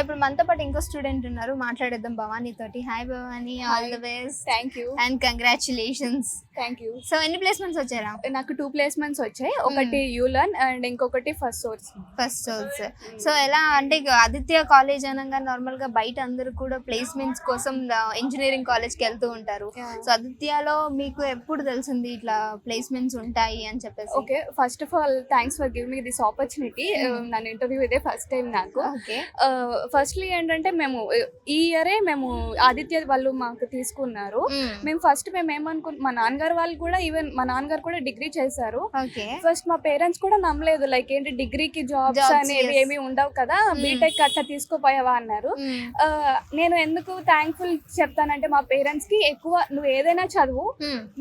ఇప్పుడు మనతో పాటు ఇంకో స్టూడెంట్ ఉన్నారు, మాట్లాడేద్దాం భవానీ తోటి. Hi Bhavani, all the best. Thank you and congratulations. Thank you. So ఎన్ని ప్లేస్మెంట్స్ వచ్చారా? నాకు 2 ప్లేస్మెంట్స్ వచ్చాయి, ఒకటి యూలర్న్ అండ్ ఇంకొకటి ఫస్ట్ సోర్స్. సో ఎలా అంటే ఆదిత్య కాలేజ్ అనగా నార్మల్ గా బయట అందరూ కూడా ప్లేస్మెంట్స్ కోసం ఇంజనీరింగ్ కాలేజ్ కి వెళ్తూ ఉంటారు. సో ఆదిత్యలో మీకు ఎప్పుడు తెలిసింది ఇట్లా ప్లేస్మెంట్స్ ఉంటాయి అని చెప్పేసి? Okay, first of all thanks for giving me this opportunity. నన్ను ఇంటర్వ్యూ ఇదే ఫస్ట్ టైం నాకు. ఫస్ట్లీ ఏంటంటే మేము ఈ ఇయరే మేము ఆదిత్య వాళ్ళు మాకు తీసుకున్నారు. మేము ఫస్ట్ మేము ఏమనుకున్నాం, మా నాన్నగారు వాళ్ళు కూడా ఈవెన్ మా నాన్నగారు కూడా డిగ్రీ చేశారు. ఫస్ట్ మా పేరెంట్స్ కూడా నమ్మలేదు, లైక్ ఏంటి డిగ్రీకి జాబ్స్ అనేవి ఏమి ఉండవు కదా, బీటెక్ అట్లా తీసుకోపోయావా అన్నారు. నేను ఎందుకు థ్యాంక్ఫుల్ చెప్తానంటే మా పేరెంట్స్ కి ఎక్కువ నువ్వు ఏదైనా చదువు,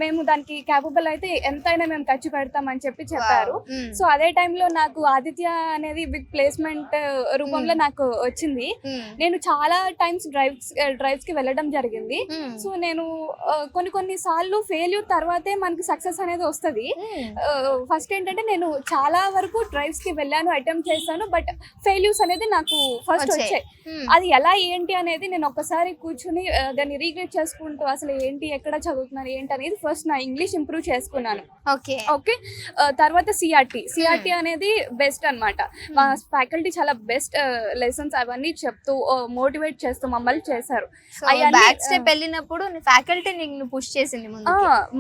మేము దానికి క్యాపబుల్ అయితే ఎంతైనా మేము ఖర్చు పెడతాం అని చెప్పి చెప్పారు. సో అదే టైంలో నాకు ఆదిత్య అనేది బిగ్ ప్లేస్మెంట్ రూపంలో నాకు వచ్చింది. నేను చాలా టైమ్స్ డ్రైవ్స్ కి వెళ్ళడం జరిగింది. సో నేను కొన్ని సార్లు ఫెయిల్యూర్ తర్వాతే మనకి సక్సెస్ అనేది వస్తుంది. ఫస్ట్ ఏంటంటే నేను చాలా వరకు డ్రైవ్స్ కి వెళ్ళాను, అటెంప్ట్ చేశాను, బట్ ఫెయిల్యూర్స్ అనేది నాకు ఫస్ట్ వచ్చాయి. అది ఎలా ఏంటి అనేది నేను ఒక్కసారి కూర్చుని దాన్ని రీగ్రెట్ చేసుకుంటూ అసలు ఏంటి, ఎక్కడ చదువుతున్నాను ఏంటి అనేది ఫస్ట్ నా ఇంగ్లీష్ ఇంప్రూవ్ చేసుకున్నాను. ఓకే, తర్వాత సిఆర్టీ అనేది బెస్ట్ అన్నమాట. మా ఫ్యాకల్టీ చాలా బెస్ట్ లెసన్స్ అవన్నీ చెప్తూ మోటివేట్ చేస్తూ మమ్మల్ని చేశారు. వెళ్ళినప్పుడు ఫ్యాకల్టీ నీకు పుష్ చేసింది?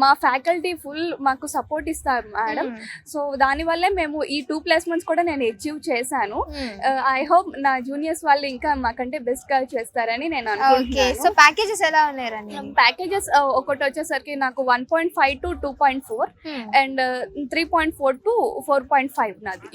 మా ఫ్యాకల్టీ ఫుల్ మాకు సపోర్ట్ ఇస్తారు మేడం. సో దాని వల్లే మేము ఈ 2 ప్లేస్మెంట్స్ కూడా నేను అచీవ్ చేశాను. ఐ హోప్ నా జూనియర్స్ వాళ్ళు ఇంకా మాకంటే బెస్ట్ గా చేస్తారని నేను అనుకుంటున్నాను. సో ప్యాకేజెస్ ఎలా ఉన్నాయని? ప్యాకేజెస్ ఒకటి వచ్చేసరికి నాకు 1.5 to 2.4 అండ్ 3.4 to 4.5 నాది.